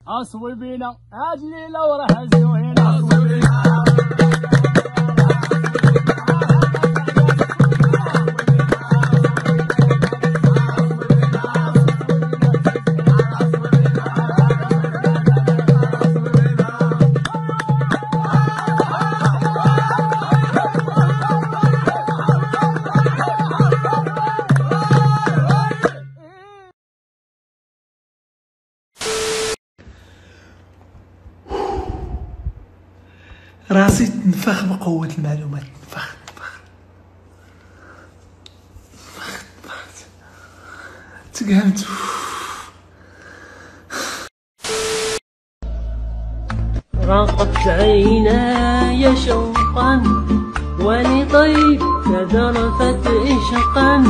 اصوي بينا اجلي لو راح الزوينه اصوي بينا راسي تنفخ بقوة المعلومات. تنفخ تقهمت. راقت عيناي شوقا ولطيفك ذرفت عشقا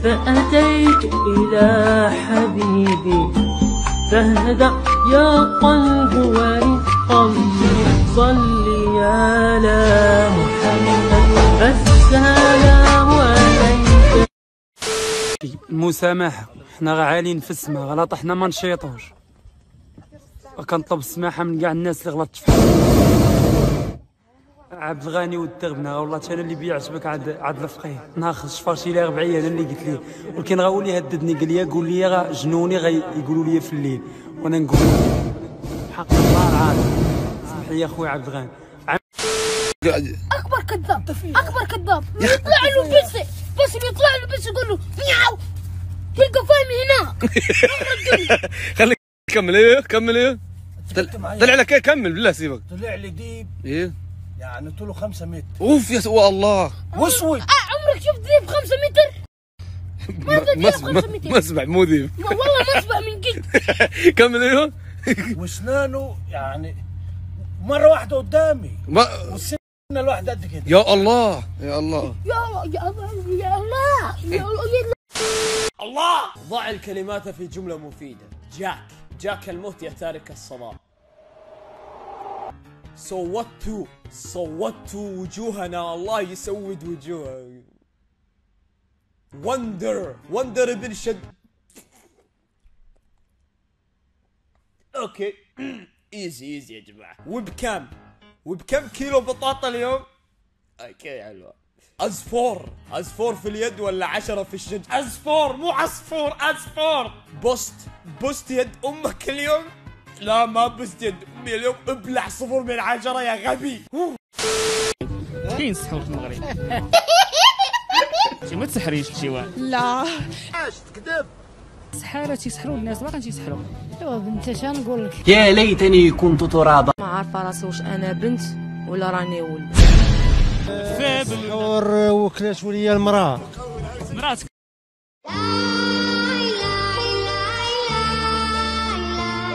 فأتيت إلى حبيبي فاهدأ يا قلب ورقا صلي على محمد السلام عليك. المسامحة، حنا عالين في السما، غلط حنا ما نشيطوش، وكنطلب السماحة من كاع الناس اللي غلطت في حقهم. عبد الغني والتغبنة والله انا اللي بيعجبك عاد الفقيه ناخذ شفرشي لي ربعيه انا اللي قلت ليه، ولكن غا ولي هددني قال لي قول لي غا جنوني يقولوا لي في الليل وانا نقول حق الله عاد. سمح لي يا خويا عبد الغني. اكبر كذاب اكبر كذاب يطلع له بس بيطلع له بس يقول له مياو تلقى فاهم هناك. خليك كمل. ايه كمل. ايه طلع لك ايه؟ كمل بالله سيبك. طلع لي ديب ايه يعني طوله 5 متر. اوف يا سوى الله واسود. عمرك شفت ديب 5 متر؟ ما في ديب 5 متر. مسبع مو ديب والله مسبع من جد. كمل. ايوه واسنانه يعني مره واحده قدامي والسنه الواحده قد كده. يا الله يا الله يا الله يا الله يا الله. الله. ضع الكلمات في جملة مفيدة. جاك الموت يا تارك الصلاة. صوتت وجوهنا الله يسود وجوهنا. وندر ابن شد. اوكي ايزي يا جماعة. وبكم كيلو بطاطا اليوم؟ اوكي حلوة. عصفور في اليد ولا 10 في الشد؟ عصفور مو عصفور، عصفور. بوست يد امك اليوم؟ لا ما بوست يد امي اليوم. ابلع 0 من 10 يا غبي. كاين السحور في المغرب. ما تسحريش شي واحد. لا اش تكذب؟ السحارة تيسحروا الناس باقا تيسحروا. ايوا بنت اش نقول لك. يا ليتني كنت ترابا. ما عارفه راسي واش انا بنت ولا راني ولد. السحور وكلات وليا المراه مراتك.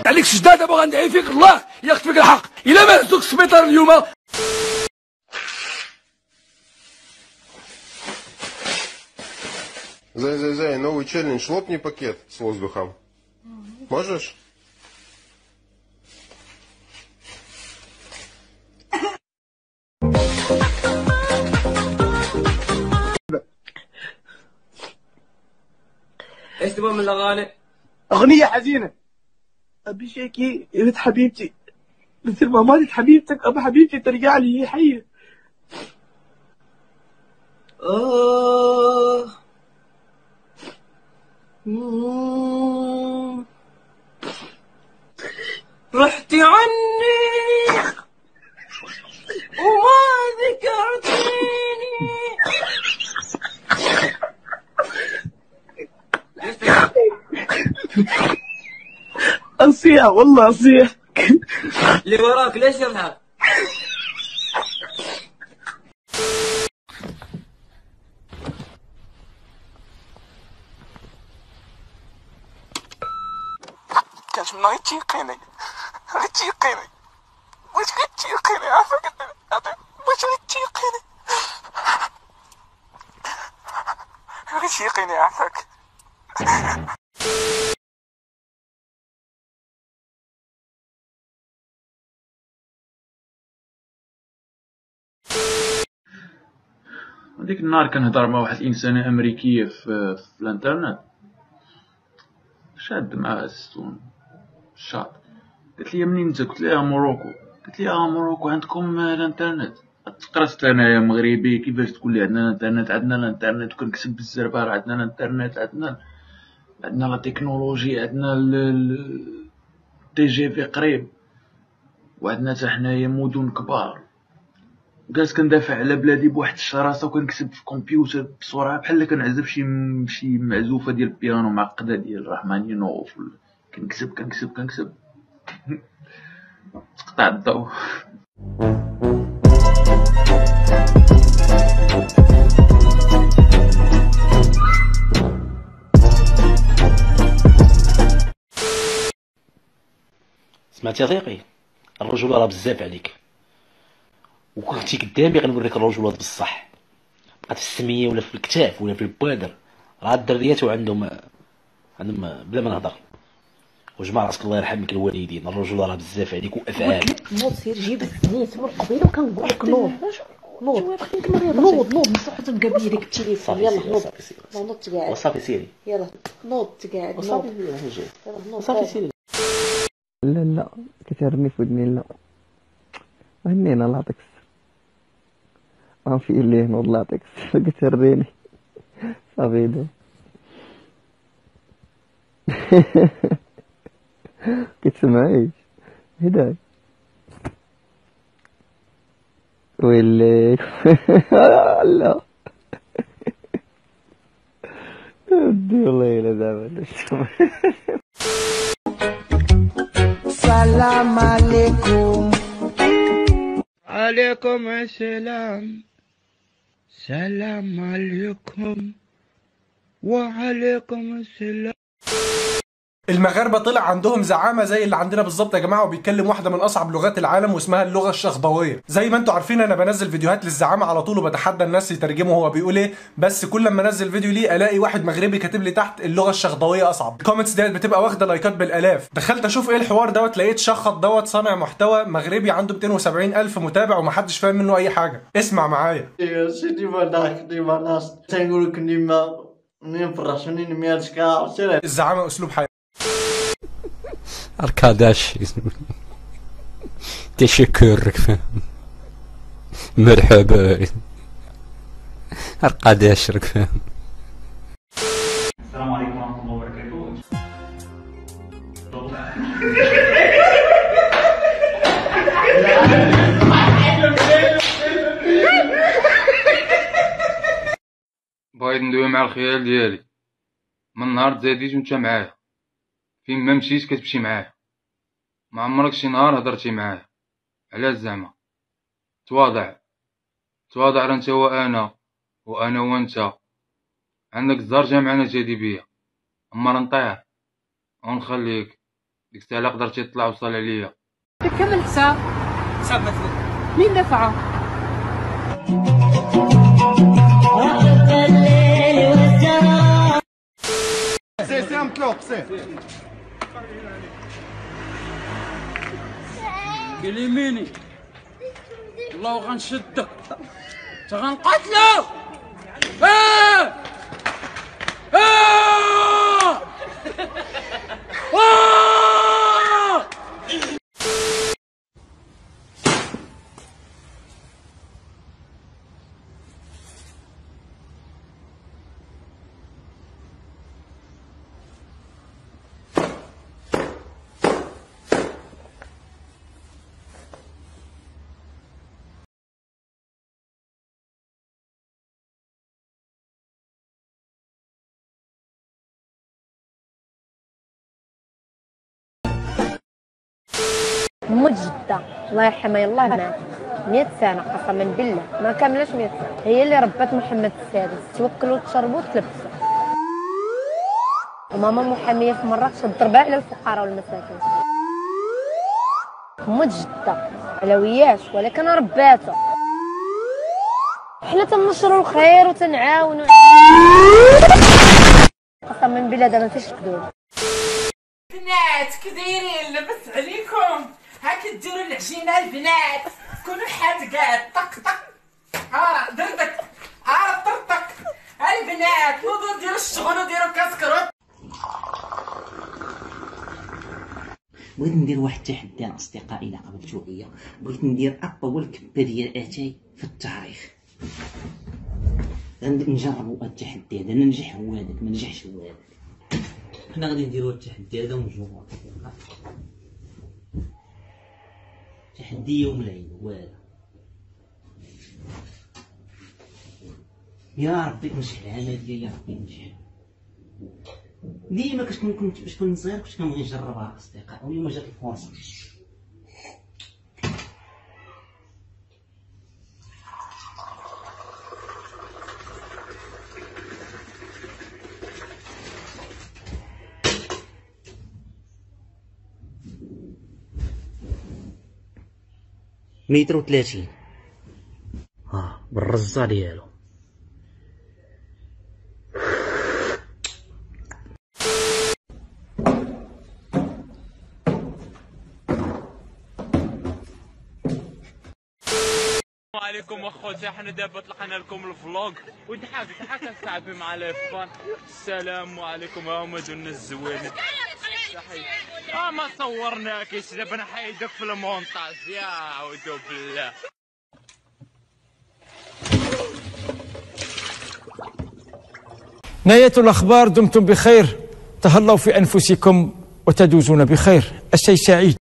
عليك شداد ابو غندعي فيك الله ياخذ فيك الحق الا ما هزوك السبيطار اليوم. Зай, новый челлендж, лопни пакет с воздухом. Можешь? ايش تبغى من الاغاني؟ أغنية حزينة. أبي شيكي يا بنت حبيبتي، مثل ما ماتت حبيبتك أبا حبيبتي ترجع لي هي حية. رحتي عني وما ذكرتيني. أصيح والله أصيح. اللي وراك ليش يضحك؟ كانش منو يتيقيني واش غتيقيني عافاك واش غتيقيني عافاك. هذيك النهار كنهضر مع واحد الانسانه امريكيه في الانترنت، شاد معاها الستون الشاط، قالت لي منين انت؟ قلت لها موروكو. قالت لي موروكو عندكم الانترنت؟ تقرات انايا مغربي كيفاش تقول لي عندنا الانترنت؟ عندنا الانترنت وكنكسب بالزربه، راه عندنا الانترنت، عندنا لا تكنولوجي، عندنا تي جي في قريب، وعندنا حتى حنايا مدن كبار. جالس كندافع على بلادي بواحد الشراسه وكنكتب في كمبيوتر بسرعه بحال اللي كنعزف شي معزوفه ديال البيانو معقده ديال رحمانينوف. كنكتب تقطع الضوء. سمعتي صديقي؟ الرجوله راه بزاف عليك، وكنتي قدامي غنوريك الرجوله بصح. بقات في السميه ولا في الكتاف ولا في البوادر، راه الدريات وعندهم بلا ما نهضر. وجمع راسك الله يرحمك الوالدين، الرجوله راه بزاف عليك وافعال. نوض سير جيب الزنيت من قبيله وكنقول لك نوض نوض مصحة مقابلي ديك التليفون. يلا نوض نوض تقعد. وصافي سيري. يلا نوض تقعد. وصافي سيري. لا كتهرني في ودني. لا هنينا لاطكس ما في اللي نوض لاطكس كتهريني صافي دا كتسمعيش هداك ويليك لا ودي والله الا زعما السلام عليكم. عليكم السلام. سلام عليكم وعليكم السلام. المغاربة طلع عندهم زعامة زي اللي عندنا بالظبط يا جماعة، وبيتكلم واحدة من أصعب لغات العالم واسمها اللغة الشخبوية. زي ما انتوا عارفين أنا بنزل فيديوهات للزعامة على طول وبتحدى الناس يترجموا هو بيقول إيه، بس كل لما انزل فيديو ليه ألاقي واحد مغربي كاتب لي تحت اللغة الشخبوية أصعب. الكومنتس ديت بتبقى واخدة لايكات بالآلاف. دخلت أشوف إيه الحوار دوت، لقيت شخط دوت صانع محتوى مغربي عنده 270,000 متابع ومحدش فاهم منه أي حاجة. اسمع معايا. الزعامة أسلوب حياة. أركاداش تشكرك فهم مرحبا أركاداش رك فهم. السلام عليكم ورحمة الله وبركاته. بغيت ندوي مع الخيال ديالي من نهار تزاديت وانت معايا، فين ما مشيت كتمشي معايا، ما عمرك شي نهار هضرتي معايا. علاش زعما؟ تواضع راه انت وانا وانت عندك الزرجه معنا جاذبيه، اما نطيح ونخليك ديك الساعه قدرتي تطلع وصل عليا. كم الحساب مثلا مين دفعه؟ سي مطلوب سي كلميني والله غنشدك غنقتلو. موت جدة الله يرحمها يلاه مات 100 سنة قسما بالله ما كاملاش 100 سنة. هي اللي ربات محمد السادس، توكلوا وتشربوا وتلبسوا. وماما محامية في مراكش تضربها على الفقراء والمساكين. موت جدة علوياش ولكن رباتها. حنا تنشروا الخير وتنعاونوا قسما بالله دابا مفيش كذوب. بنات كدايرين لبس عليكم هاك ديروا العجينه البنات كونوا حادقات طق دردك طرطق البنات نوضوا ديروا الشغل وديروا كاسكروت. بغيت ندير واحد التحدي اصدقائي الى قبل شويه. بغيت ندير اطول كبه ديال اتاي في التاريخ. غنجربوا التحدي هذا، ننجح هو هذاك ما نجحش هو هذاك. حنا غادي نديروا التحدي هذا ونجربوا. تحدي يوم العيد هو هذا. يا ربي تنجح العمليه ديالي، يا ربي تنجح. ديما كنت صغير كنت كنبغي نجربها اصدقائي، واليوم جات الفرصه. متر و30 بالرزه ديالو. عليكم اخوتي، حنا دابا طلقنا لكم الفلوق وضحك صاحبي مع ليفان. السلام عليكم، ها هما دونا الزوينين. ما صورناكش دابا نحيدك في المونتاج. يا عودو بالله. نهاية الأخبار، دمتم بخير، تهلاو في أنفسكم وتدوزون بخير. الشيء سعيد.